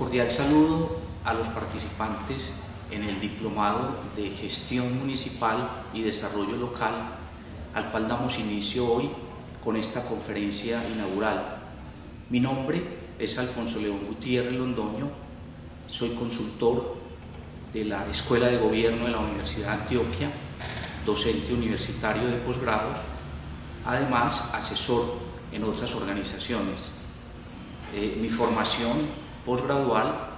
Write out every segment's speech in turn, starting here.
Cordial saludo a los participantes en el Diplomado de Gestión Municipal y Desarrollo Local, al cual damos inicio hoy con esta conferencia inaugural. Mi nombre es Alfonso León Gutiérrez Londoño, soy consultor de la Escuela de Gobierno de la Universidad de Antioquia, docente universitario de posgrados, además asesor en otras organizaciones. Mi formación posgradual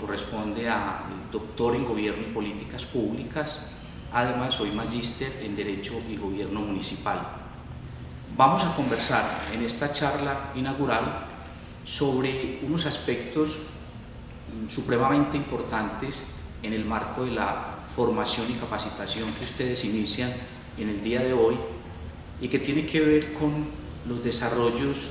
corresponde a doctor en Gobierno y Políticas Públicas, además soy magíster en Derecho y Gobierno Municipal. Vamos a conversar en esta charla inaugural sobre unos aspectos supremamente importantes en el marco de la formación y capacitación que ustedes inician en el día de hoy y que tiene que ver con los desarrollos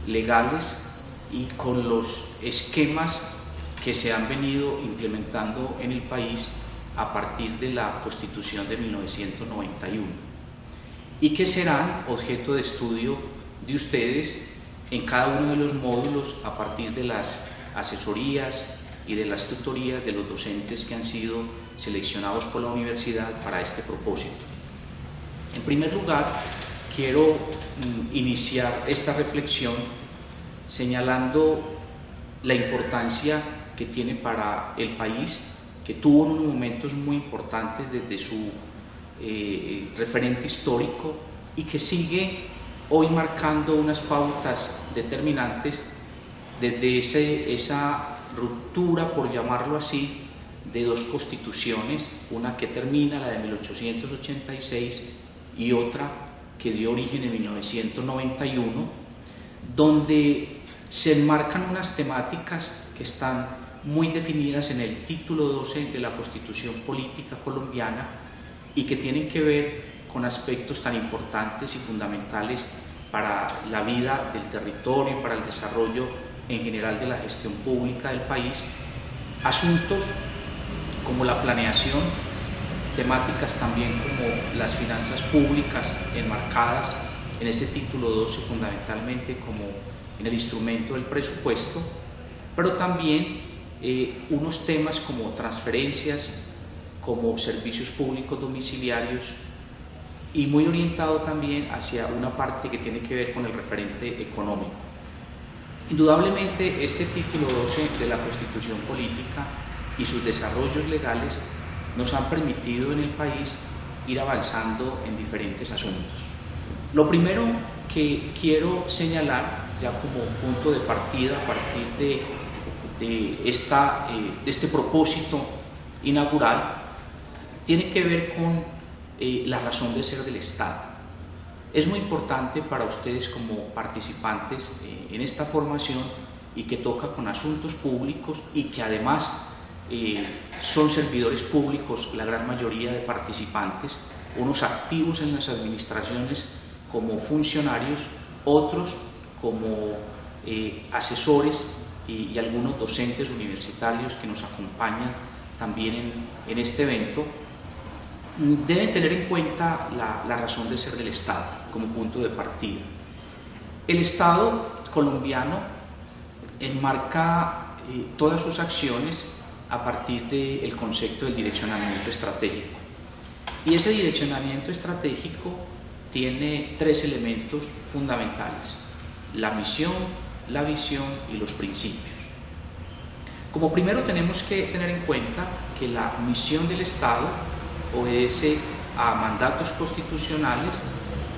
legales y con los esquemas que se han venido implementando en el país a partir de la Constitución de 1991 y que serán objeto de estudio de ustedes en cada uno de los módulos a partir de las asesorías y de las tutorías de los docentes que han sido seleccionados por la universidad para este propósito. En primer lugar, quiero iniciar esta reflexión señalando la importancia que tiene para el país, que tuvo unos momentos muy importantes desde su referente histórico y que sigue hoy marcando unas pautas determinantes desde esa ruptura, por llamarlo así, de dos constituciones, una que termina, la de 1886, y otra que dio origen en 1991, donde se enmarcan unas temáticas que están muy definidas en el título 12 de la Constitución Política Colombiana y que tienen que ver con aspectos tan importantes y fundamentales para la vida del territorio y para el desarrollo en general de la gestión pública del país, asuntos como la planeación, temáticas también como las finanzas públicas enmarcadas en ese título 12 fundamentalmente como en el instrumento del presupuesto, pero también unos temas como transferencias, como servicios públicos domiciliarios y muy orientado también hacia una parte que tiene que ver con el referente económico. Indudablemente este título 12 de la Constitución Política y sus desarrollos legales nos han permitido en el país ir avanzando en diferentes asuntos. Lo primero que quiero señalar ya como punto de partida a partir de este propósito inaugural tiene que ver con la razón de ser del Estado. Es muy importante para ustedes como participantes en esta formación y que toca con asuntos públicos y que además son servidores públicos la gran mayoría de participantes, unos activos en las administraciones como funcionarios, otros como asesores y algunos docentes universitarios que nos acompañan también en este evento, deben tener en cuenta la razón de ser del Estado como punto de partida. El Estado colombiano enmarca todas sus acciones a partir del concepto del direccionamiento estratégico. Y ese direccionamiento estratégico tiene tres elementos fundamentales: la misión, la visión y los principios. Como primero tenemos que tener en cuenta que la misión del Estado obedece a mandatos constitucionales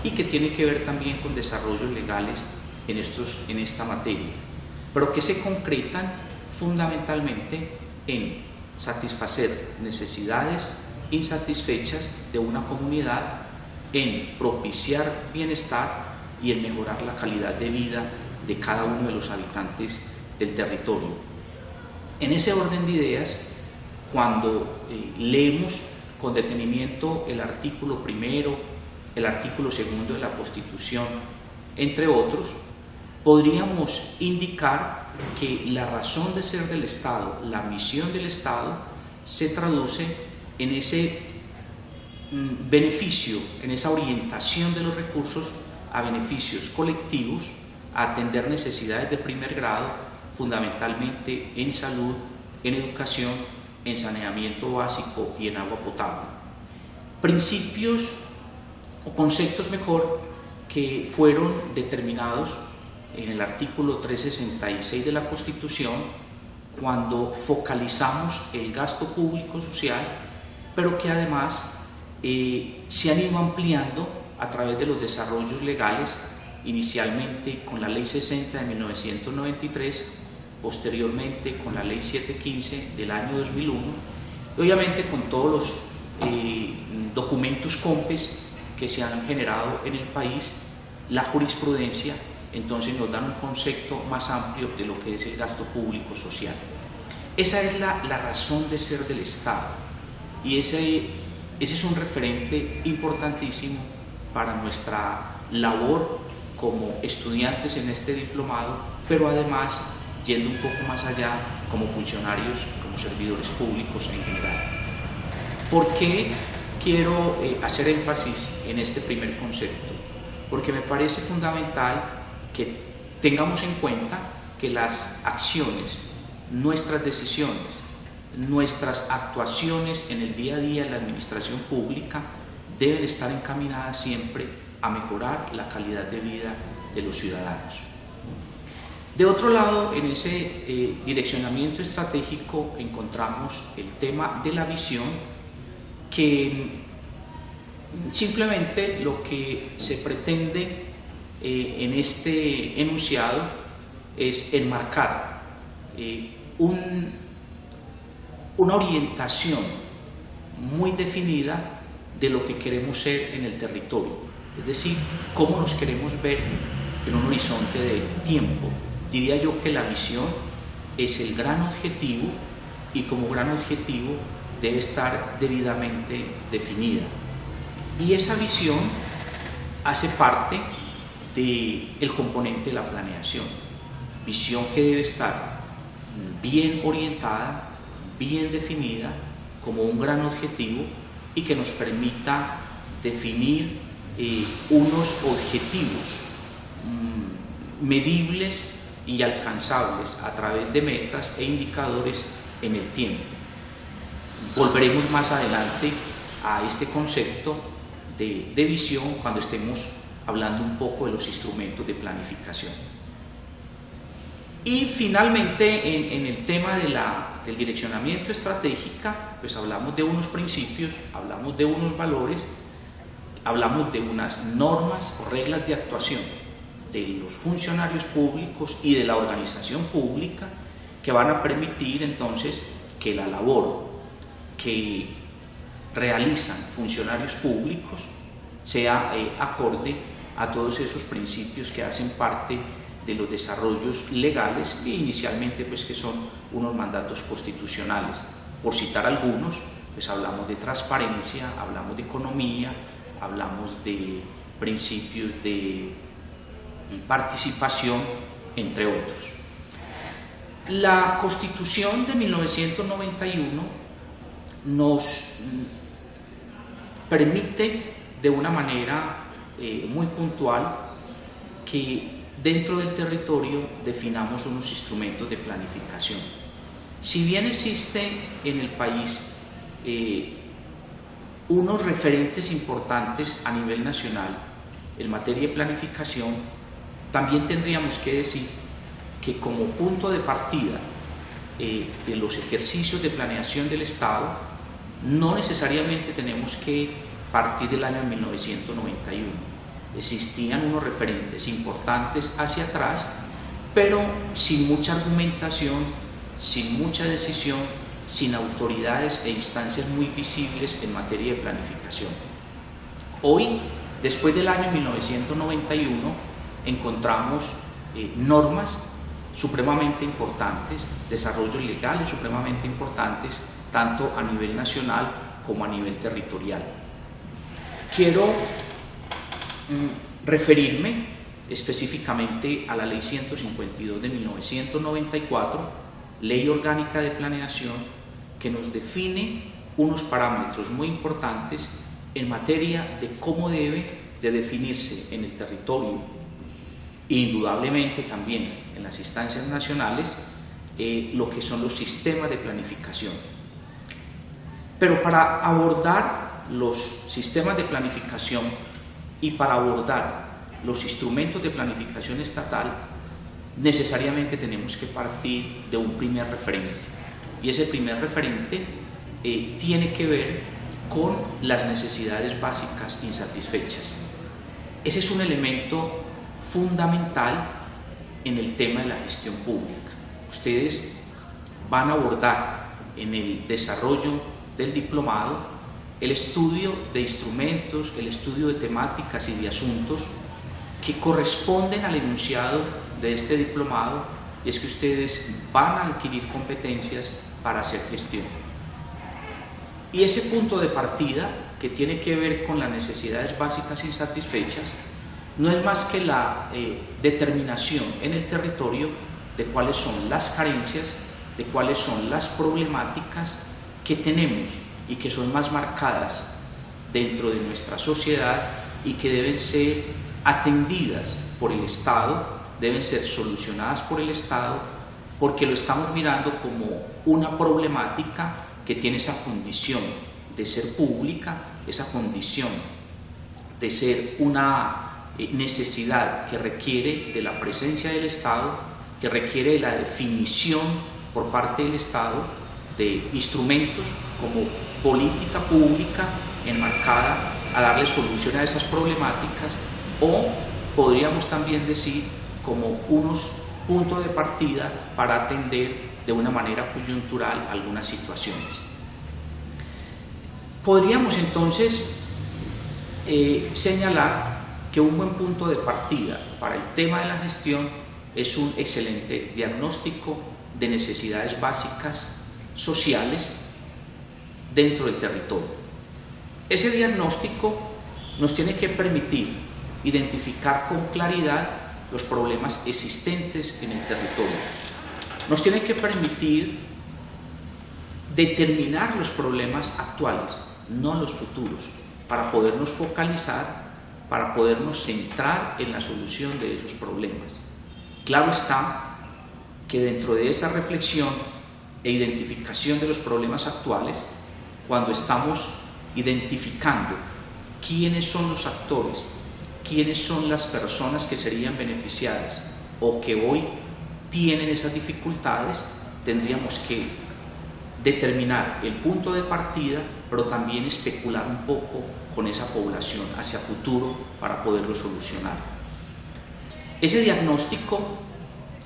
y que tiene que ver también con desarrollos legales en esta materia, pero que se concretan fundamentalmente en satisfacer necesidades insatisfechas de una comunidad, en propiciar bienestar y en mejorar la calidad de vida de cada uno de los habitantes del territorio. En ese orden de ideas, cuando leemos con detenimiento el artículo primero, el artículo segundo de la Constitución, entre otros, podríamos indicar que la razón de ser del Estado, la misión del Estado, se traduce en ese beneficio, en esa orientación de los recursos a beneficios colectivos, a atender necesidades de primer grado fundamentalmente en salud, en educación, en saneamiento básico y en agua potable. Principios o conceptos mejor que fueron determinados en el artículo 366 de la Constitución cuando focalizamos el gasto público social, pero que además se han ido ampliando a través de los desarrollos legales, inicialmente con la Ley 60 de 1993, posteriormente con la Ley 715 del año 2001, y obviamente con todos los documentos COMPES que se han generado en el país. La jurisprudencia entonces nos dan un concepto más amplio de lo que es el gasto público social. Esa es la razón de ser del Estado, y ese es un referente importantísimo para nuestra labor como estudiantes en este diplomado, pero además yendo un poco más allá como funcionarios, como servidores públicos en general. ¿Por qué quiero hacer énfasis en este primer concepto? Porque me parece fundamental que tengamos en cuenta que las acciones, nuestras decisiones, nuestras actuaciones en el día a día en la administración pública deben estar encaminadas siempre a mejorar la calidad de vida de los ciudadanos. De otro lado, en ese direccionamiento estratégico encontramos el tema de la visión, que simplemente lo que se pretende en este enunciado es enmarcar una orientación muy definida de lo que queremos ser en el territorio, es decir, cómo nos queremos ver en un horizonte de tiempo. Diría yo que la visión es el gran objetivo, y como gran objetivo debe estar debidamente definida. Y esa visión hace parte del componente de la planeación. Visión que debe estar bien orientada, bien definida como un gran objetivo, y que nos permita definir unos objetivos medibles y alcanzables a través de metas e indicadores en el tiempo. Volveremos más adelante a este concepto de visión cuando estemos hablando un poco de los instrumentos de planificación. Y finalmente, en el tema del direccionamiento estratégico, pues hablamos de unos principios, hablamos de unos valores, hablamos de unas normas o reglas de actuación de los funcionarios públicos y de la organización pública, que van a permitir entonces que la labor que realizan funcionarios públicos sea acorde a todos esos principios que hacen parte de los desarrollos legales, e inicialmente pues que son unos mandatos constitucionales. Por citar algunos, pues hablamos de transparencia, hablamos de economía, hablamos de principios de participación, entre otros. La Constitución de 1991 nos permite de una manera muy puntual que dentro del territorio definamos unos instrumentos de planificación. Si bien existe en el país unos referentes importantes a nivel nacional en materia de planificación, también tendríamos que decir que como punto de partida de los ejercicios de planeación del Estado, no necesariamente tenemos que partir del año 1991. Existían unos referentes importantes hacia atrás, pero sin mucha argumentación, sin mucha decisión, sin autoridades e instancias muy visibles en materia de planificación. Hoy, después del año 1991, encontramos normas supremamente importantes, desarrollos legales supremamente importantes, tanto a nivel nacional como a nivel territorial. Quiero referirme específicamente a la Ley 152 de 1994, Ley Orgánica de Planeación, que nos define unos parámetros muy importantes en materia de cómo debe de definirse en el territorio, e indudablemente también en las instancias nacionales, lo que son los sistemas de planificación. Pero para abordar los sistemas de planificación y para abordar los instrumentos de planificación estatal, necesariamente tenemos que partir de un primer referente. Y ese primer referente tiene que ver con las necesidades básicas insatisfechas. Ese es un elemento fundamental en el tema de la gestión pública. Ustedes van a abordar en el desarrollo del diplomado el estudio de instrumentos, el estudio de temáticas y de asuntos que corresponden al enunciado de este diplomado, y es que ustedes van a adquirir competencias para hacer gestión. Y ese punto de partida, que tiene que ver con las necesidades básicas insatisfechas, no es más que la determinación en el territorio de cuáles son las carencias, de cuáles son las problemáticas que tenemos y que son más marcadas dentro de nuestra sociedad y que deben ser atendidas por el Estado, deben ser solucionadas por el Estado, porque lo estamos mirando como una problemática que tiene esa condición de ser pública, esa condición de ser una necesidad que requiere de la presencia del Estado, que requiere de la definición por parte del Estado de instrumentos como política pública enmarcada a darle solución a esas problemáticas, o podríamos también decir como unos puntos de partida para atender de una manera coyuntural algunas situaciones. Podríamos entonces señalar que un buen punto de partida para el tema de la gestión es un excelente diagnóstico de necesidades básicas sociales dentro del territorio. Ese diagnóstico nos tiene que permitir identificar con claridad los problemas existentes en el territorio. Nos tiene que permitir determinar los problemas actuales, no los futuros, para podernos focalizar, para podernos centrar en la solución de esos problemas. Claro está que dentro de esa reflexión e identificación de los problemas actuales, cuando estamos identificando quiénes son los actores, quiénes son las personas que serían beneficiadas o que hoy tienen esas dificultades, tendríamos que determinar el punto de partida, pero también especular un poco con esa población hacia futuro para poderlo solucionar. Ese diagnóstico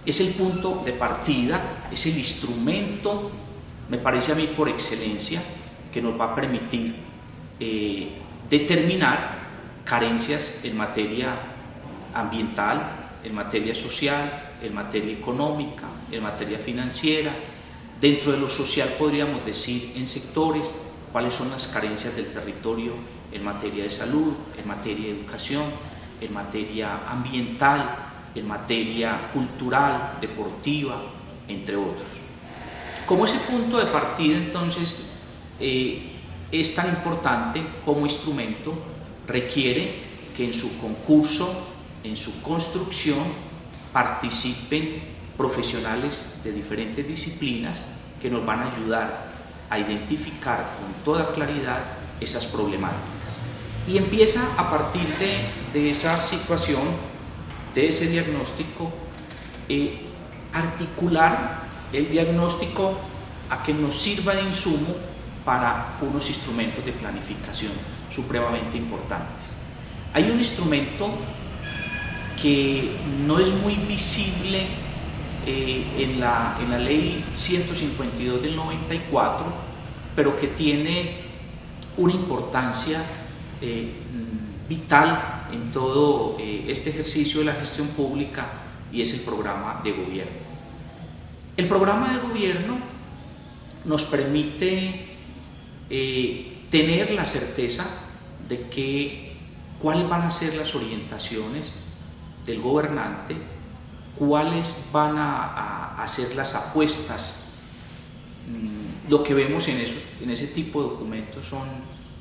es el punto de partida, es el instrumento, me parece a mí, por excelencia, que nos va a permitir determinar carencias en materia ambiental, en materia social, en materia económica, en materia financiera. Dentro de lo social podríamos decir en sectores cuáles son las carencias del territorio en materia de salud, en materia de educación, en materia ambiental, en materia cultural, deportiva, entre otros. Como ese punto de partida entonces es tan importante como instrumento, requiere que en su concurso, en su construcción, participen profesionales de diferentes disciplinas que nos van a ayudar a identificar con toda claridad esas problemáticas. Y empieza a partir de esa situación, de ese diagnóstico, articular el diagnóstico a que nos sirva de insumo para unos instrumentos de planificación supremamente importantes. Hay un instrumento que no es muy visible en la ley 152 del 94, pero que tiene una importancia vital en todo este ejercicio de la gestión pública, y es el programa de gobierno. El programa de gobierno nos permite tener la certeza de cuáles van a ser las orientaciones del gobernante, cuáles van a ser las apuestas. Lo que vemos en ese tipo de documentos son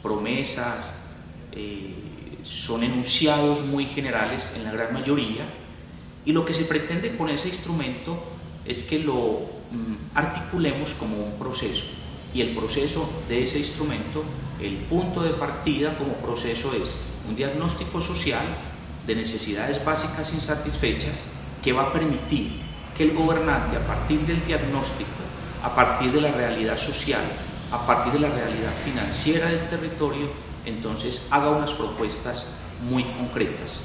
promesas, son enunciados muy generales en la gran mayoría, y lo que se pretende con ese instrumento es que lo articulemos como un proceso. Y el proceso de ese instrumento, el punto de partida como proceso es un diagnóstico social de necesidades básicas insatisfechas que va a permitir que el gobernante, a partir del diagnóstico, a partir de la realidad social, a partir de la realidad financiera del territorio, entonces haga unas propuestas muy concretas.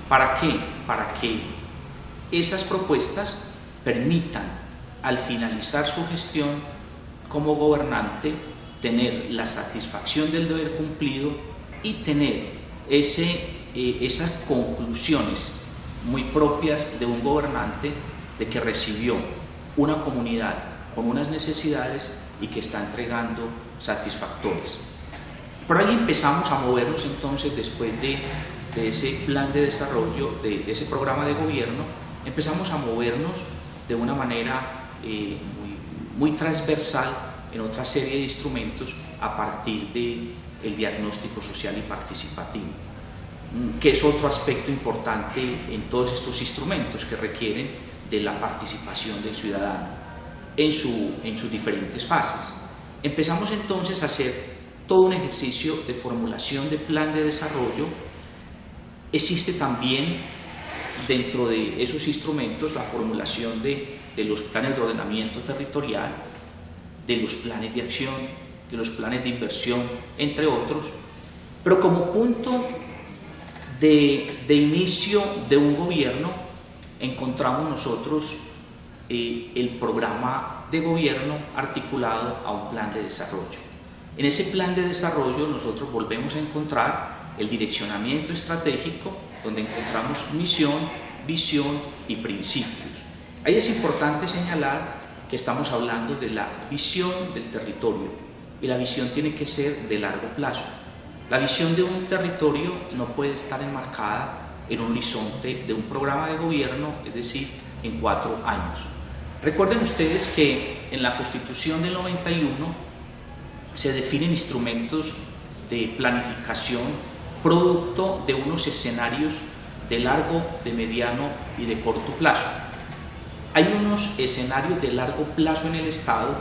¿Para qué? Para que esas propuestas permitan, al finalizar su gestión como gobernante, tener la satisfacción del deber cumplido y tener esas conclusiones muy propias de un gobernante de que recibió una comunidad con unas necesidades y que está entregando satisfactores. Por ahí empezamos a movernos entonces después de ese plan de desarrollo, de ese programa de gobierno, empezamos a movernos de una manera muy transversal en otra serie de instrumentos a partir del diagnóstico social y participativo, que es otro aspecto importante en todos estos instrumentos que requieren de la participación del ciudadano en sus diferentes fases. Empezamos entonces a hacer todo un ejercicio de formulación de plan de desarrollo. Existe también dentro de esos instrumentos la formulación de los planes de ordenamiento territorial, de los planes de acción, de los planes de inversión, entre otros, pero como punto de inicio de un gobierno encontramos nosotros el programa de gobierno articulado a un plan de desarrollo. En ese plan de desarrollo nosotros volvemos a encontrar el direccionamiento estratégico, donde encontramos misión, visión y principios. Ahí es importante señalar que estamos hablando de la visión del territorio, y la visión tiene que ser de largo plazo. La visión de un territorio no puede estar enmarcada en un horizonte de un programa de gobierno, es decir, en 4 años. Recuerden ustedes que en la Constitución del 91 se definen instrumentos de planificación producto de unos escenarios de largo, de mediano y de corto plazo. Hay unos escenarios de largo plazo en el Estado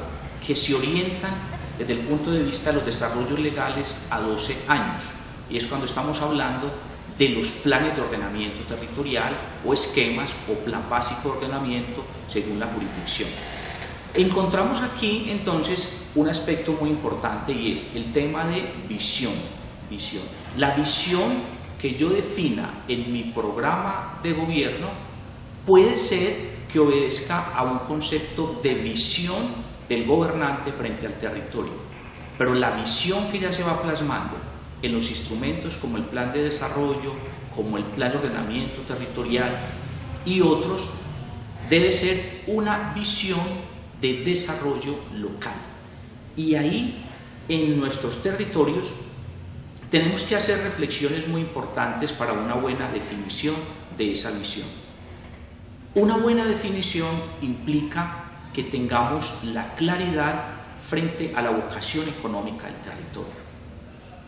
que se orientan desde el punto de vista de los desarrollos legales a 12 años, y es cuando estamos hablando de los planes de ordenamiento territorial o esquemas o plan básico de ordenamiento según la jurisdicción. Encontramos aquí entonces un aspecto muy importante, y es el tema de visión. La visión que yo defina en mi programa de gobierno puede ser que obedezca a un concepto de visión del gobernante frente al territorio, pero la visión que ya se va plasmando en los instrumentos como el plan de desarrollo, como el plan de ordenamiento territorial y otros, debe ser una visión de desarrollo local. Y ahí, en nuestros territorios, tenemos que hacer reflexiones muy importantes para una buena definición de esa visión. Una buena definición implica que tengamos la claridad frente a la vocación económica del territorio.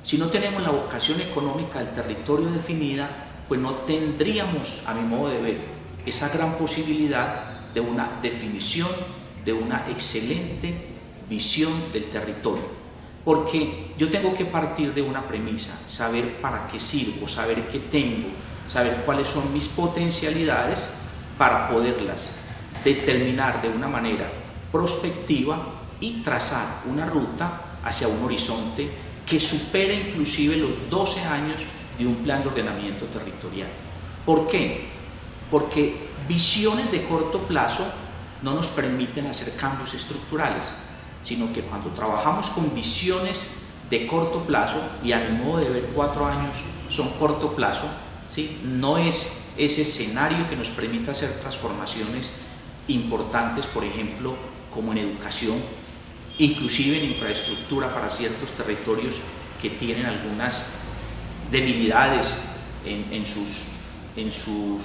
Si no tenemos la vocación económica del territorio definida, pues no tendríamos, a mi modo de ver, esa gran posibilidad de una definición, de una excelente visión del territorio. Porque yo tengo que partir de una premisa, saber para qué sirvo, saber qué tengo, saber cuáles son mis potencialidades para poderlas determinar de una manera prospectiva y trazar una ruta hacia un horizonte que supere inclusive los 12 años de un plan de ordenamiento territorial. ¿Por qué? Porque visiones de corto plazo no nos permiten hacer cambios estructurales, sino que cuando trabajamos con visiones de corto plazo, y a mi modo de ver 4 años son corto plazo, ¿sí? No es ese escenario que nos permita hacer transformaciones importantes, por ejemplo, como en educación, inclusive en infraestructura para ciertos territorios que tienen algunas debilidades en su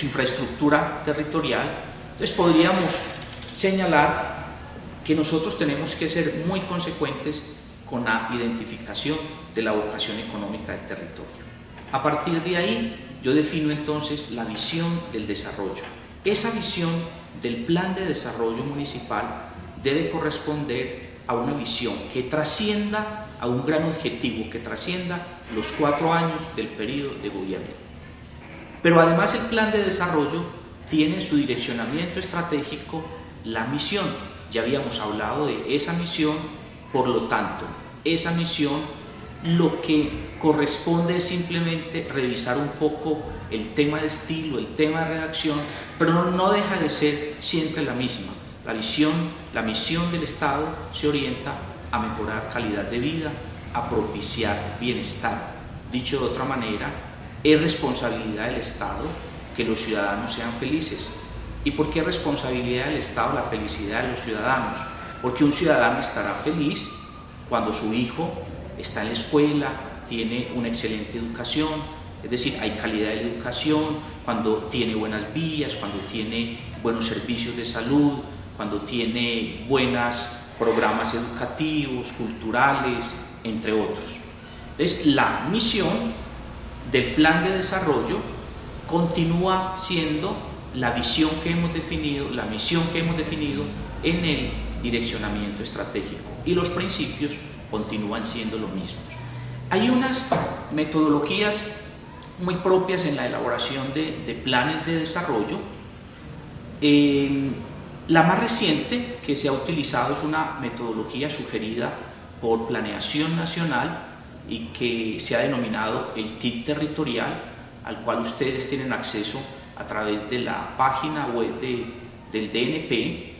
infraestructura territorial. Entonces podríamos señalar que nosotros tenemos que ser muy consecuentes con la identificación de la vocación económica del territorio. A partir de ahí, yo defino entonces la visión del desarrollo. Esa visión del plan de desarrollo municipal debe corresponder a una visión que trascienda a un gran objetivo, que trascienda los 4 años del periodo de gobierno. Pero además el plan de desarrollo tiene en su direccionamiento estratégico la misión. Ya habíamos hablado de esa misión, por lo tanto, esa misión lo que corresponde es simplemente revisar un poco el tema de estilo, el tema de redacción, pero no deja de ser siempre la misma. La misión del Estado se orienta a mejorar calidad de vida, a propiciar bienestar. Dicho de otra manera, es responsabilidad del Estado que los ciudadanos sean felices. ¿Y por qué es responsabilidad del Estado la felicidad de los ciudadanos? Porque un ciudadano estará feliz cuando su hijo está en la escuela, tiene una excelente educación, es decir, hay calidad de educación, cuando tiene buenas vías, cuando tiene buenos servicios de salud, cuando tiene buenos programas educativos, culturales, entre otros. Entonces, la misión del plan de desarrollo continúa siendo la visión que hemos definido, la misión que hemos definido en el direccionamiento estratégico, y los principios continúan siendo los mismos. Hay unas metodologías muy propias en la elaboración de planes de desarrollo. La más reciente que se ha utilizado es una metodología sugerida por Planeación Nacional y que se ha denominado el kit territorial, al cual ustedes tienen acceso a través de la página web del DNP,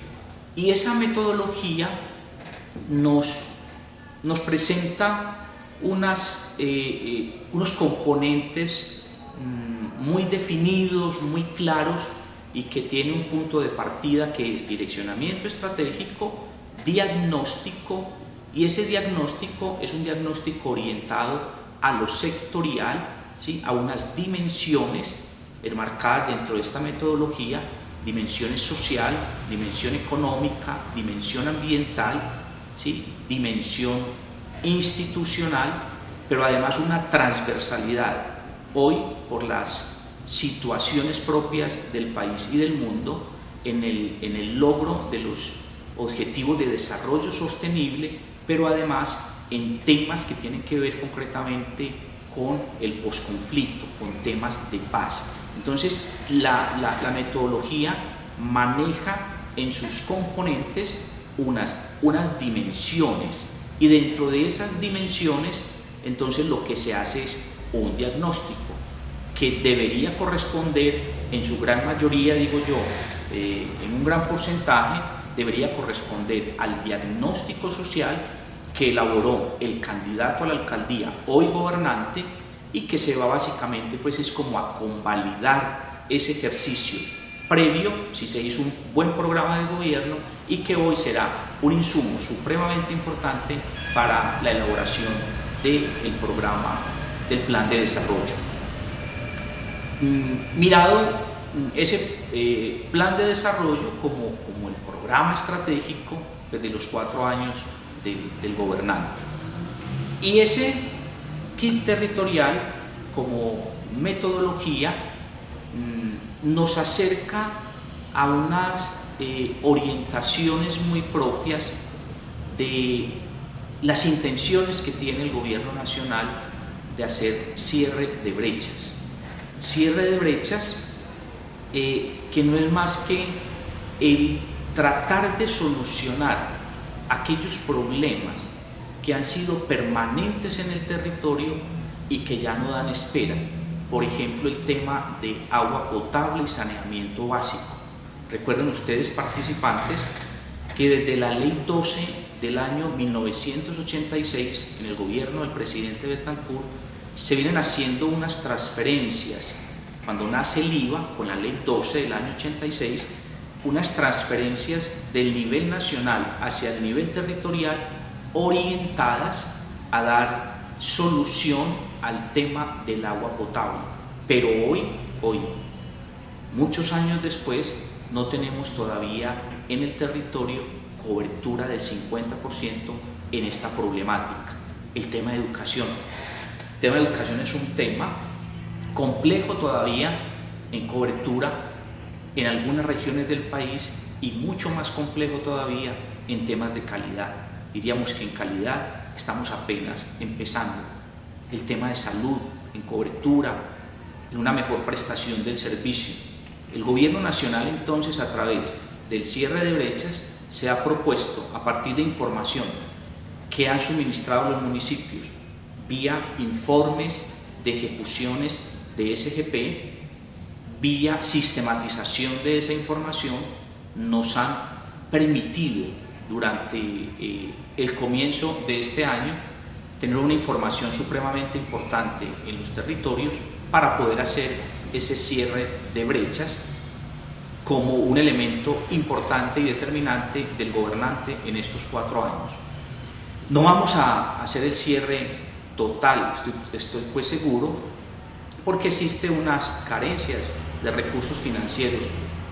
y esa metodología nos presenta unos componentes muy definidos, muy claros, y que tiene un punto de partida que es direccionamiento estratégico, diagnóstico, y ese diagnóstico es un diagnóstico orientado a lo sectorial, ¿sí? A unas dimensiones enmarcadas dentro de esta metodología, dimensiones social, dimensión económica, dimensión ambiental, ¿sí? Dimensión institucional, pero además una transversalidad. Hoy, por las situaciones propias del país y del mundo, en el logro de los objetivos de desarrollo sostenible, pero además en temas que tienen que ver concretamente con el posconflicto, con temas de paz. Entonces, la metodología maneja en sus componentes unas dimensiones, y dentro de esas dimensiones, entonces lo que se hace es un diagnóstico que debería corresponder en su gran mayoría, digo yo, en un gran porcentaje, debería corresponder al diagnóstico social que elaboró el candidato a la alcaldía, hoy gobernante, y que se va básicamente, pues es como a convalidar ese ejercicio previo, si se hizo un buen programa de gobierno, y que hoy será un insumo supremamente importante para la elaboración del programa del plan de desarrollo. Mirado ese plan de desarrollo como el programa estratégico desde los 4 años del gobernante, y ese kit territorial como metodología nos acerca a unas orientaciones muy propias de las intenciones que tiene el gobierno nacional de hacer cierre de brechas. Cierre de brechas que no es más que el tratar de solucionar aquellos problemas que han sido permanentes en el territorio y que ya no dan espera. Por ejemplo, el tema de agua potable y saneamiento básico. Recuerden ustedes, participantes, que desde la Ley 12 del año 1986, en el gobierno del presidente Betancourt, se vienen haciendo unas transferencias. Cuando nace el IVA, con la Ley 12 del año 86, unas transferencias del nivel nacional hacia el nivel territorial orientadas a dar solución al tema del agua potable. Pero hoy, muchos años después, no tenemos todavía en el territorio cobertura del 50% en esta problemática. El tema de educación. El tema de educación es un tema complejo todavía en cobertura, en algunas regiones del país y mucho más complejo todavía en temas de calidad. Diríamos que en calidad estamos apenas empezando. El tema de salud, en cobertura, en una mejor prestación del servicio. El Gobierno Nacional entonces, a través del cierre de brechas, se ha propuesto, a partir de información que han suministrado los municipios, vía informes de ejecuciones de SGP, vía sistematización de esa información, nos han permitido durante el comienzo de este año tener una información supremamente importante en los territorios para poder hacer ese cierre de brechas como un elemento importante y determinante del gobernante en estos 4 años. No vamos a hacer el cierre total, estoy pues seguro, porque existen unas carencias de recursos financieros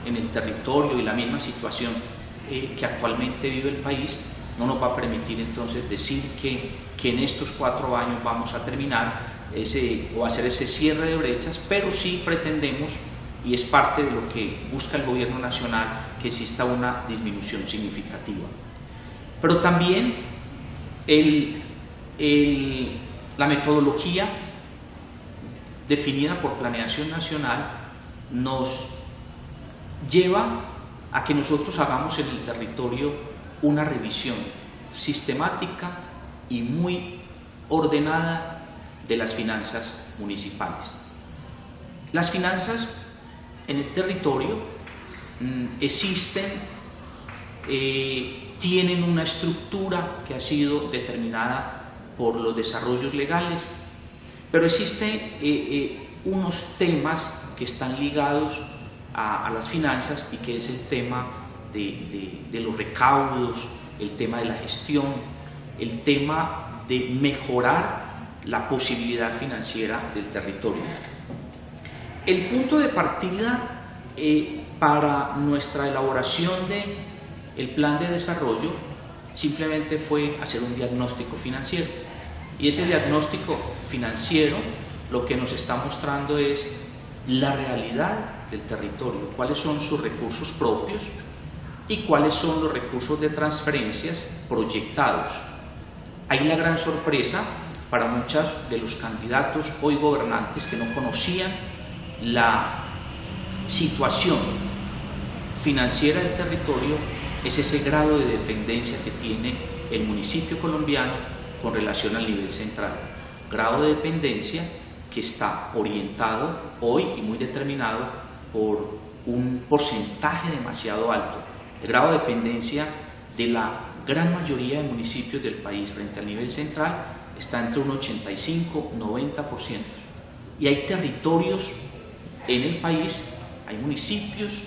en el territorio y la misma situación que actualmente vive el país no nos va a permitir entonces decir que en estos 4 años vamos a terminar o hacer ese cierre de brechas, pero sí pretendemos, y es parte de lo que busca el Gobierno Nacional, que exista una disminución significativa. Pero también la metodología definida por Planeación Nacional nos lleva a que nosotros hagamos en el territorio una revisión sistemática y muy ordenada de las finanzas municipales. Las finanzas en el territorio existen, tienen una estructura que ha sido determinada por los desarrollos legales, pero existen unos temas que están ligados a las finanzas, y que es el tema de los recaudos, el tema de la gestión, el tema de mejorar la posibilidad financiera del territorio. El punto de partida para nuestra elaboración del plan de desarrollo simplemente fue hacer un diagnóstico financiero, y ese diagnóstico financiero lo que nos está mostrando es la realidad del territorio, cuáles son sus recursos propios y cuáles son los recursos de transferencias proyectados. Hay la gran sorpresa para muchos de los candidatos hoy gobernantes que no conocían la situación financiera del territorio, es ese grado de dependencia que tiene el municipio colombiano con relación al nivel central. Grado de dependencia que está orientado hoy y muy determinado por un porcentaje demasiado alto. El grado de dependencia de la gran mayoría de municipios del país frente al nivel central está entre un 85 y 90%. Y hay territorios en el país, hay municipios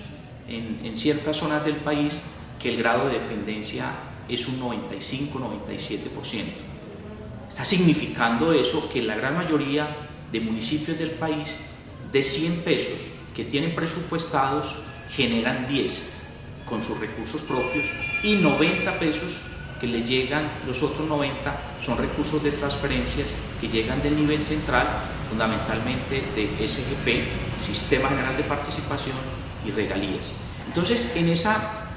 en ciertas zonas del país que el grado de dependencia es un 95-97%. Está significando eso que la gran mayoría de municipios del país, de 100 pesos que tienen presupuestados, generan 10 con sus recursos propios, y 90 pesos que le llegan, los otros 90 son recursos de transferencias que llegan del nivel central, fundamentalmente de SGP, Sistema General de Participación, y regalías. Entonces, en esa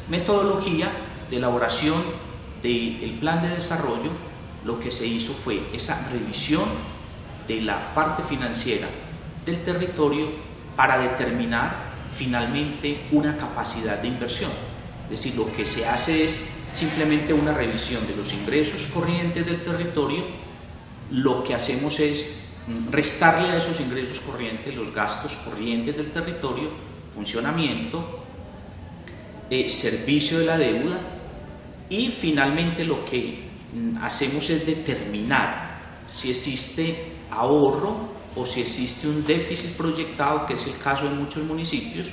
metodología de elaboración del plan de desarrollo, lo que se hizo fue esa revisión de la parte financiera del territorio para determinar finalmente una capacidad de inversión. Es decir, lo que se hace es simplemente una revisión de los ingresos corrientes del territorio. Lo que hacemos es restarle a esos ingresos corrientes los gastos corrientes del territorio, funcionamiento, servicio de la deuda, y finalmente lo que hacemos es determinar si existe ahorro o si existe un déficit proyectado, que es el caso de muchos municipios,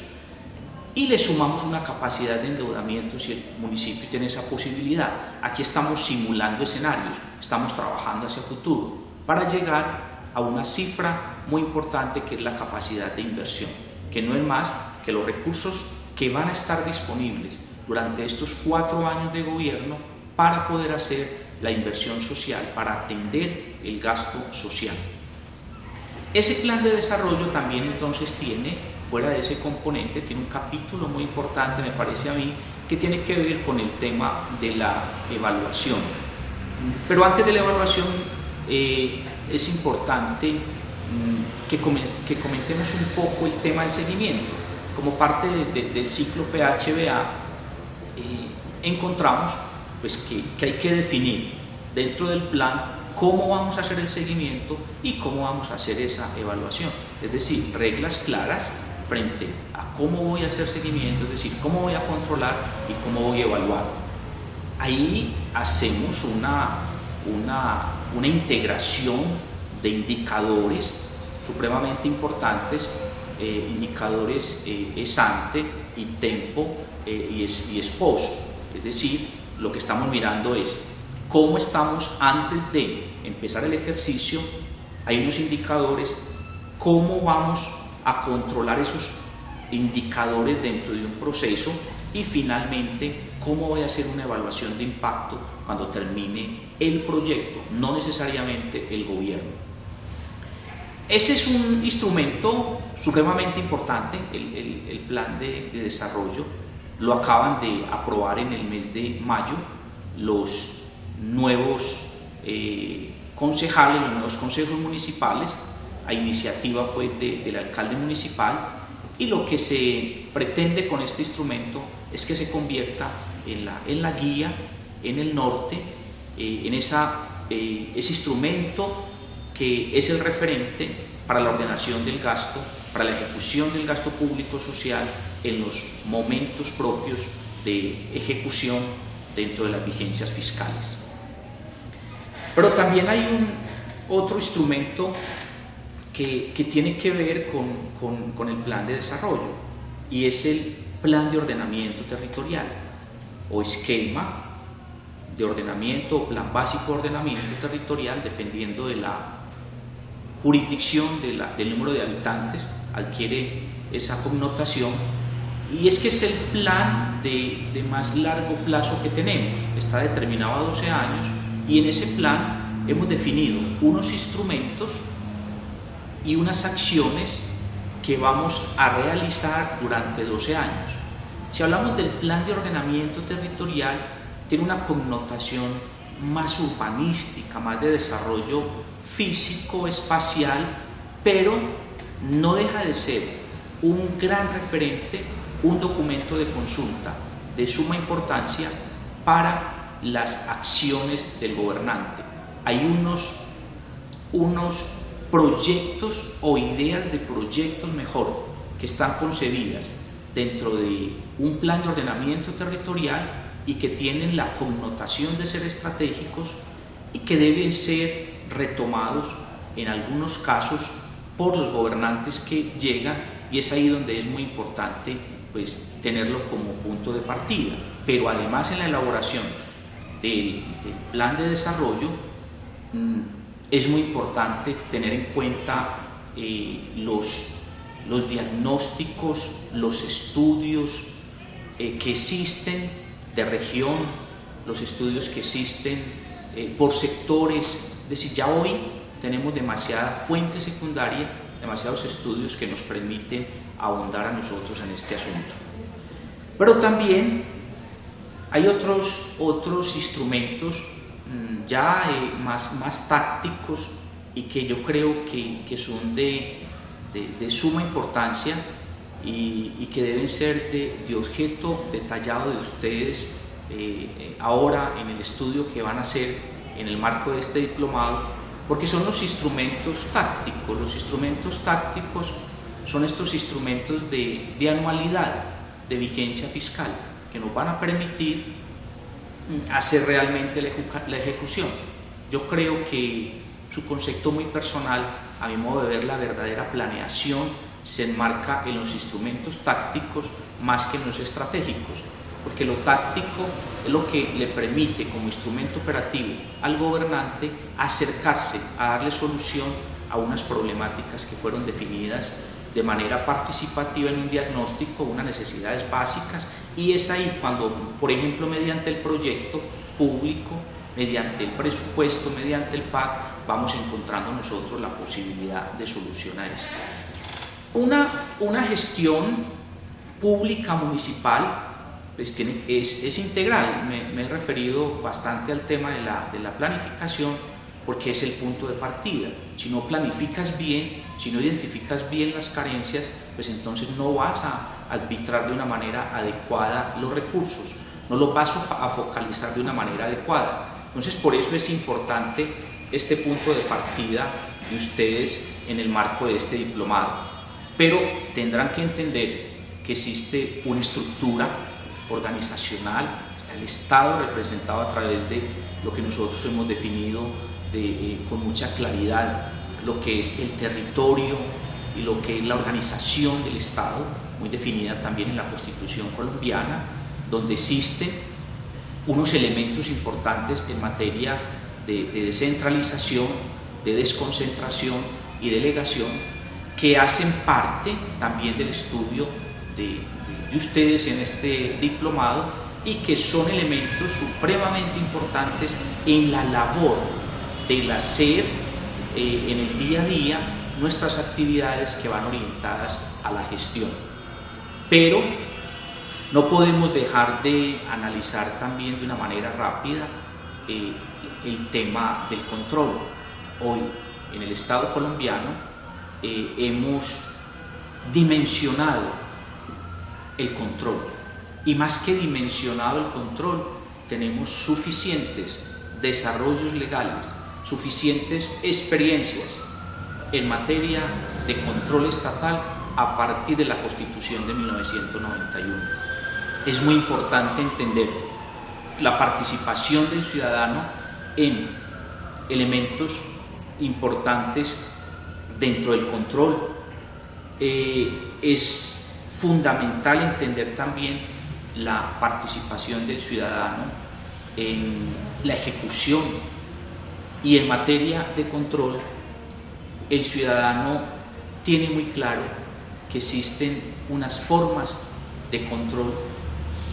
y le sumamos una capacidad de endeudamiento si el municipio tiene esa posibilidad. Aquí estamos simulando escenarios, estamos trabajando hacia futuro para llegar a una cifra muy importante, que es la capacidad de inversión, que no es más que los recursos que van a estar disponibles durante estos 4 años de gobierno para poder hacer la inversión social, para atender el gasto social. Ese plan de desarrollo también entonces tiene fuera de ese componente, tiene un capítulo muy importante, me parece a mí, que tiene que ver con el tema de la evaluación. Pero antes de la evaluación es importante que comentemos un poco el tema del seguimiento. Como parte del ciclo PHBA encontramos pues, que hay que definir dentro del plan cómo vamos a hacer el seguimiento y cómo vamos a hacer esa evaluación. Es decir, reglas claras frente a cómo voy a hacer seguimiento, es decir, cómo voy a controlar y cómo voy a evaluar. Ahí hacemos una integración de indicadores supremamente importantes, indicadores ex ante y tempo y ex post. Es decir, lo que estamos mirando es cómo estamos antes de empezar el ejercicio, hay unos indicadores, cómo vamos a controlar esos indicadores dentro de un proceso y finalmente cómo voy a hacer una evaluación de impacto cuando termine el proyecto, no necesariamente el gobierno. Ese es un instrumento supremamente importante, el plan de desarrollo. Lo acaban de aprobar en el mes de mayo los nuevos concejales, los nuevos consejos municipales, a iniciativa pues, del alcalde municipal, y lo que se pretende con este instrumento es que se convierta en la guía, en el norte, en ese instrumento que es el referente para la ordenación del gasto, para la ejecución del gasto público social en los momentos propios de ejecución dentro de las vigencias fiscales. Pero también hay otro instrumento que tiene que ver con el plan de desarrollo, y es el plan de ordenamiento territorial o esquema de ordenamiento o plan básico de ordenamiento territorial, dependiendo de la jurisdicción del número de habitantes, adquiere esa connotación, y es que es el plan de más largo plazo que tenemos. Está determinado a 12 años y en ese plan hemos definido unos instrumentos y unas acciones que vamos a realizar durante 12 años. Si hablamos del plan de ordenamiento territorial, tiene una connotación más urbanística, más de desarrollo físico, espacial, pero no deja de ser un gran referente, un documento de consulta de suma importancia para las acciones del gobernante. Hay unos proyectos o ideas de proyectos mejor que están concebidas dentro de un plan de ordenamiento territorial y que tienen la connotación de ser estratégicos y que deben ser retomados en algunos casos por los gobernantes que llegan, y es ahí donde es muy importante pues, tenerlo como punto de partida. Pero además en la elaboración del plan de desarrollo es muy importante tener en cuenta los diagnósticos, los estudios que existen de región, los estudios que existen por sectores. Es decir, ya hoy tenemos demasiada fuente secundaria, demasiados estudios que nos permiten ahondar a nosotros en este asunto. Pero también hay otros instrumentos ya más tácticos y que yo creo que son de suma importancia y que deben ser de objeto detallado de ustedes ahora en el estudio que van a hacer en el marco de este diplomado, porque son los instrumentos tácticos. Los instrumentos tácticos son estos instrumentos de anualidad, de vigencia fiscal, que nos van a permitir hacer realmente la ejecución. Yo creo que su concepto muy personal, a mi modo de ver, la verdadera planeación se enmarca en los instrumentos tácticos más que en los estratégicos, porque lo táctico es lo que le permite como instrumento operativo al gobernante acercarse a darle solución a unas problemáticas que fueron definidas de manera participativa en un diagnóstico, unas necesidades básicas, y es ahí cuando, por ejemplo, mediante el proyecto público, mediante el presupuesto, mediante el PAC, vamos encontrando nosotros la posibilidad de solución a esto. Una gestión pública municipal pues es integral. Me he referido bastante al tema de la planificación porque es el punto de partida. Si no planificas bien, si no identificas bien las carencias, pues entonces no vas a arbitrar de una manera adecuada los recursos, no los vas a focalizar de una manera adecuada. Entonces por eso es importante este punto de partida de ustedes en el marco de este diplomado. Pero tendrán que entender que existe una estructura organizacional, está el Estado representado a través de lo que nosotros hemos definido con mucha claridad, lo que es el territorio y lo que es la organización del Estado, muy definida también en la Constitución colombiana, donde existen unos elementos importantes en materia de descentralización, de desconcentración y delegación, que hacen parte también del estudio de ustedes en este diplomado y que son elementos supremamente importantes en la labor del hacer en el día a día nuestras actividades que van orientadas a la gestión. Pero no podemos dejar de analizar también de una manera rápida el tema del control. Hoy en el Estado colombiano hemos dimensionado el control, y más que dimensionado el control, tenemos suficientes desarrollos legales, suficientes experiencias en materia de control estatal a partir de la Constitución de 1991. Es muy importante entender la participación del ciudadano en elementos importantes dentro del control. Es fundamental entender también la participación del ciudadano en la ejecución, y en materia de control el ciudadano tiene muy claro que existen unas formas de control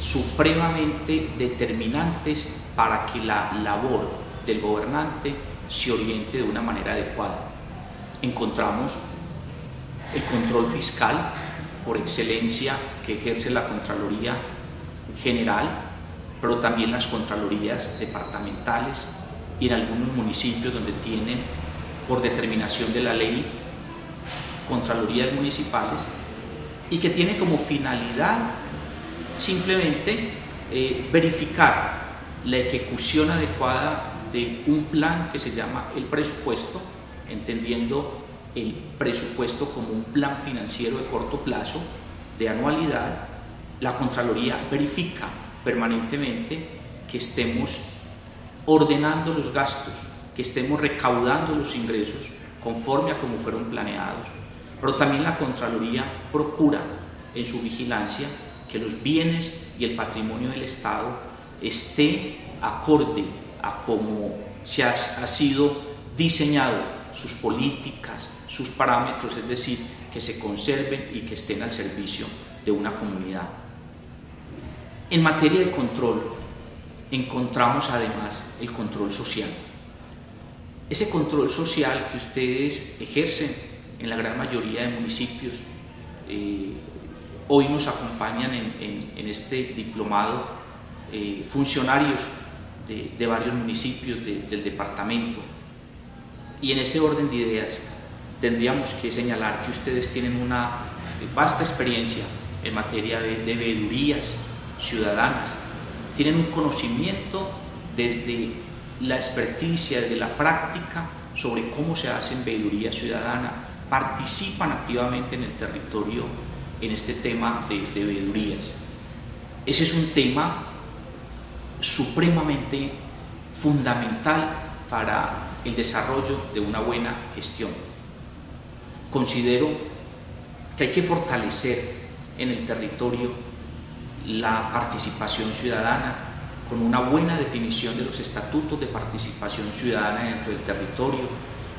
supremamente determinantes para que la labor del gobernante se oriente de una manera adecuada. Encontramos el control fiscal por excelencia que ejerce la Contraloría General, pero también las Contralorías departamentales y en algunos municipios donde tienen, por determinación de la ley, Contralorías municipales, y que tiene como finalidad simplemente verificar la ejecución adecuada de un plan que se llama el presupuesto, entendiendo el presupuesto como un plan financiero de corto plazo, de anualidad. La Contraloría verifica permanentemente que estemos ordenando los gastos, que estemos recaudando los ingresos conforme a como fueron planeados, pero también la Contraloría procura en su vigilancia que los bienes y el patrimonio del Estado esté acorde a cómo ha sido diseñado sus políticas, sus parámetros, es decir, que se conserven y que estén al servicio de una comunidad. En materia de control, encontramos además el control social. Ese control social que ustedes ejercen en la gran mayoría de municipios, hoy nos acompañan en este diplomado funcionarios de varios municipios del departamento, y en ese orden de ideas tendríamos que señalar que ustedes tienen una vasta experiencia en materia de veedurías ciudadanas, tienen un conocimiento desde la experticia, desde la práctica sobre cómo se hacen veeduría ciudadana, participan activamente en el territorio en este tema de veedurías. Ese es un tema supremamente fundamental para el desarrollo de una buena gestión. Considero que hay que fortalecer en el territorio la participación ciudadana con una buena definición de los estatutos de participación ciudadana dentro del territorio,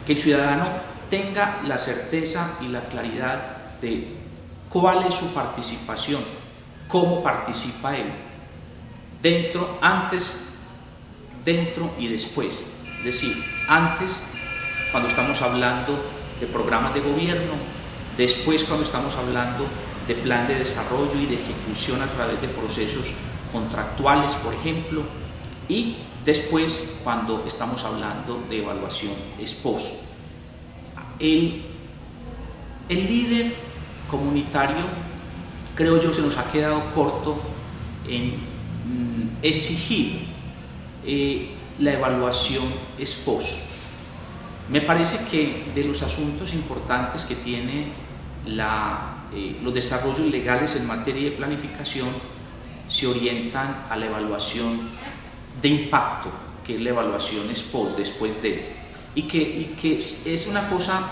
que el ciudadano tenga la certeza y la claridad de cuál es su participación, cómo participa él, dentro, antes, dentro y después. Es decir, antes, cuando estamos hablando de programas de gobierno, Después, cuando estamos hablando de plan de desarrollo y de ejecución a través de procesos contractuales, por ejemplo, y después cuando estamos hablando de evaluación ex post. El líder comunitario, creo yo, se nos ha quedado corto en exigir la evaluación ex post. Me parece que de los asuntos importantes que tiene los desarrollos legales en materia de planificación se orientan a la evaluación de impacto, que es la evaluación ex post, después de, y que es una cosa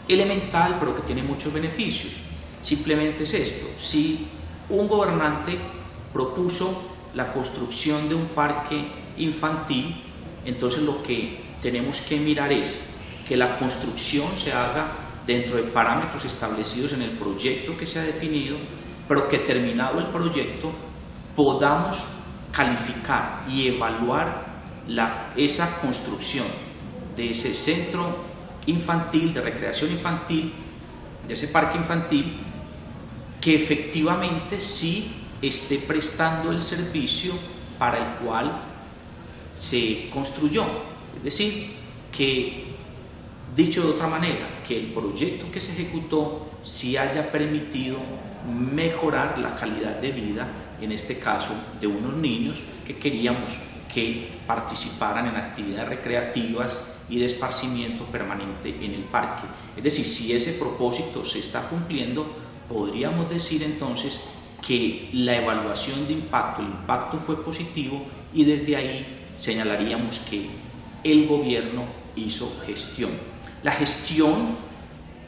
elemental, pero que tiene muchos beneficios. Simplemente es esto: si un gobernante propuso la construcción de un parque infantil, entonces lo que tenemos que mirar es que la construcción se haga dentro de parámetros establecidos en el proyecto que se ha definido, pero que terminado el proyecto podamos calificar y evaluar esa construcción de ese centro infantil, de recreación infantil, de ese parque infantil, que efectivamente sí esté prestando el servicio para el cual se construyó. Es decir, que, dicho de otra manera, que el proyecto que se ejecutó sí haya permitido mejorar la calidad de vida, en este caso de unos niños que queríamos que participaran en actividades recreativas y de esparcimiento permanente en el parque. Es decir, si ese propósito se está cumpliendo, podríamos decir entonces que la evaluación de impacto, el impacto fue positivo, y desde ahí señalaríamos que el gobierno hizo gestión. La gestión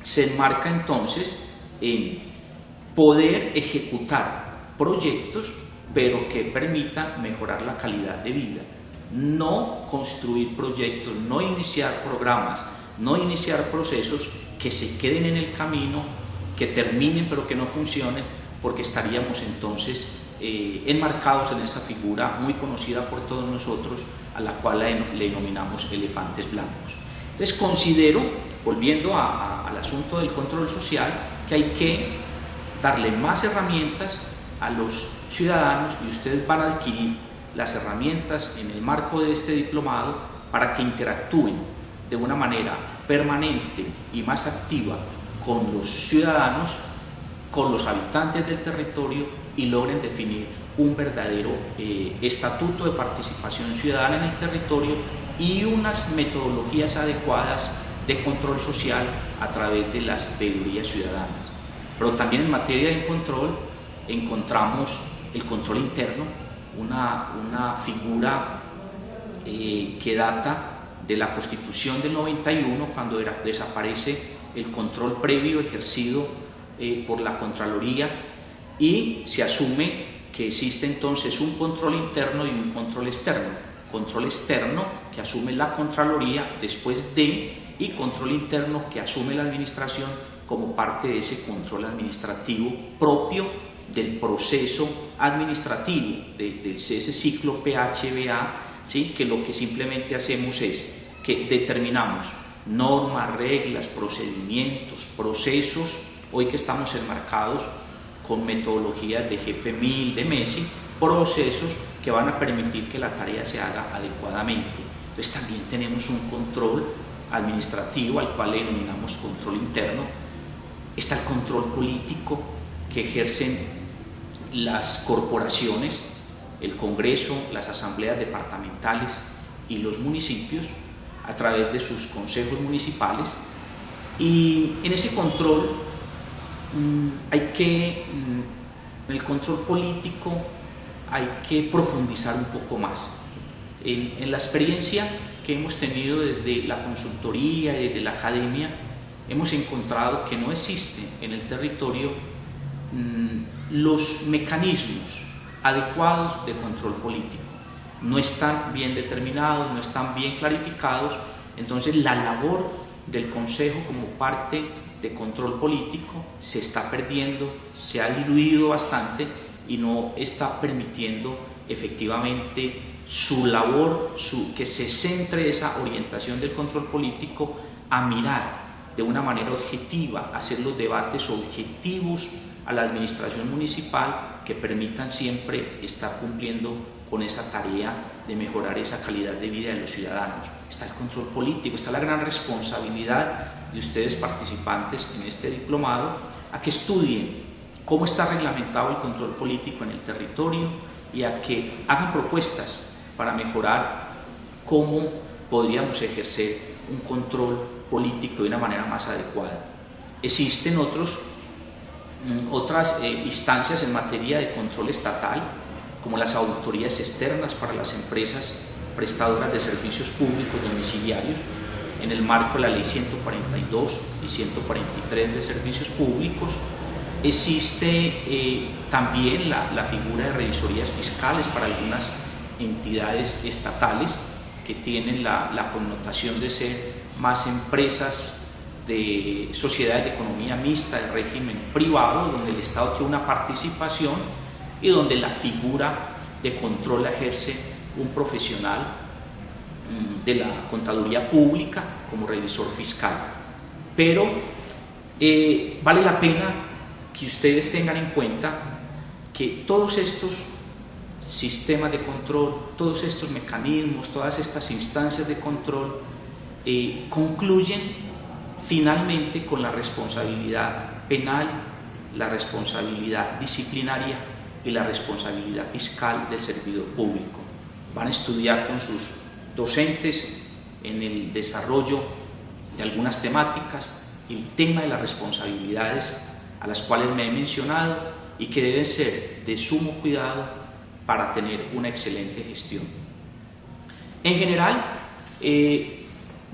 se enmarca entonces en poder ejecutar proyectos, pero que permitan mejorar la calidad de vida. No construir proyectos, no iniciar programas, no iniciar procesos que se queden en el camino, que terminen pero que no funcionen, porque estaríamos entonces enmarcados en esa figura muy conocida por todos nosotros, a la cual le denominamos elefantes blancos. Entonces considero, volviendo al asunto del control social, que hay que darle más herramientas a los ciudadanos, y ustedes van a adquirir las herramientas en el marco de este diplomado para que interactúen de una manera permanente y más activa con los ciudadanos, con los habitantes del territorio, y logren definir un verdadero estatuto de participación ciudadana en el territorio y unas metodologías adecuadas de control social a través de las veedurías ciudadanas. Pero también en materia de control encontramos el control interno, una figura que data de la Constitución del 91, cuando desaparece el control previo ejercido por la Contraloría, y se asume que existe entonces un control interno y un control externo. Control externo que asume la Contraloría después de, y control interno que asume la administración como parte de ese control administrativo propio del proceso administrativo de ese ciclo PHBA, ¿sí? Que lo que simplemente hacemos es que determinamos normas, reglas, procedimientos, procesos, hoy que estamos enmarcados con metodologías de GP1000, de MESI, procesos que van a permitir que la tarea se haga adecuadamente. Entonces también tenemos un control administrativo al cual le denominamos control interno. Está el control político que ejercen las corporaciones, el Congreso, las asambleas departamentales y los municipios a través de sus consejos municipales, y en ese control en el control político hay que profundizar un poco más. En la experiencia que hemos tenido desde la consultoría y desde la academia, hemos encontrado que no existen en el territorio los mecanismos adecuados de control político. No están bien determinados, no están bien clarificados. Entonces la labor del Consejo como parte de control político se está perdiendo, se ha diluido bastante y no está permitiendo efectivamente su labor, que se centre esa orientación del control político a mirar de una manera objetiva, hacer los debates objetivos a la administración municipal que permitan siempre estar cumpliendo con esa tarea de mejorar esa calidad de vida de los ciudadanos. Está el control político, está la gran responsabilidad de ustedes participantes en este diplomado a que estudien cómo está reglamentado el control político en el territorio y a que hagan propuestas para mejorar cómo podríamos ejercer un control político de una manera más adecuada. Existen otras instancias en materia de control estatal, como las auditorías externas para las empresas prestadoras de servicios públicos domiciliarios, en el marco de la Ley 142 y 143 de servicios públicos. Existe también la figura de revisorías fiscales para algunas entidades estatales que tienen la connotación de ser más empresas de sociedades de economía mixta, de régimen privado, donde el Estado tiene una participación y donde la figura de control la ejerce un profesional de la contaduría pública como revisor fiscal. Pero vale la pena que ustedes tengan en cuenta que todos estos sistemas de control, todos estos mecanismos, todas estas instancias de control concluyen finalmente con la responsabilidad penal, la responsabilidad disciplinaria y la responsabilidad fiscal del servidor público. Van a estudiar con sus docentes en el desarrollo de algunas temáticas el tema de las responsabilidades a las cuales me he mencionado y que deben ser de sumo cuidado para tener una excelente gestión. En general,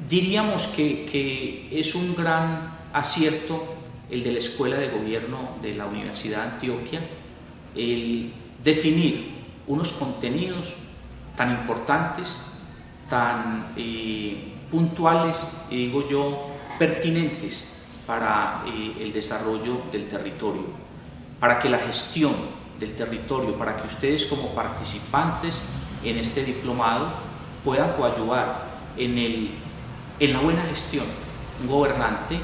diríamos que es un gran acierto el de la Escuela de Gobierno de la Universidad de Antioquia, el definir unos contenidos tan importantes, tan puntuales y digo yo pertinentes para el desarrollo del territorio, para que la gestión del territorio, para que ustedes como participantes en este diplomado puedan coadyuvar en la buena gestión. Un gobernante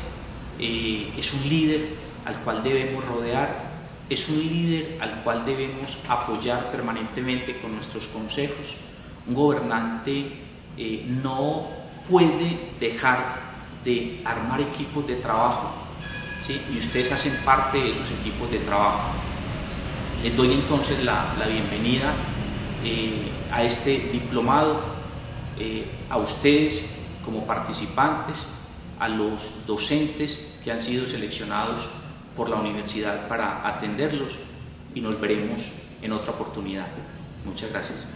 es un líder al cual debemos rodear, es un líder al cual debemos apoyar permanentemente con nuestros consejos. Un gobernante no puede dejar de armar equipos de trabajo, ¿sí? Y ustedes hacen parte de esos equipos de trabajo. Les doy entonces la bienvenida a este diplomado, a ustedes como participantes, a los docentes que han sido seleccionados por la universidad para atenderlos y nos veremos en otra oportunidad. Muchas gracias.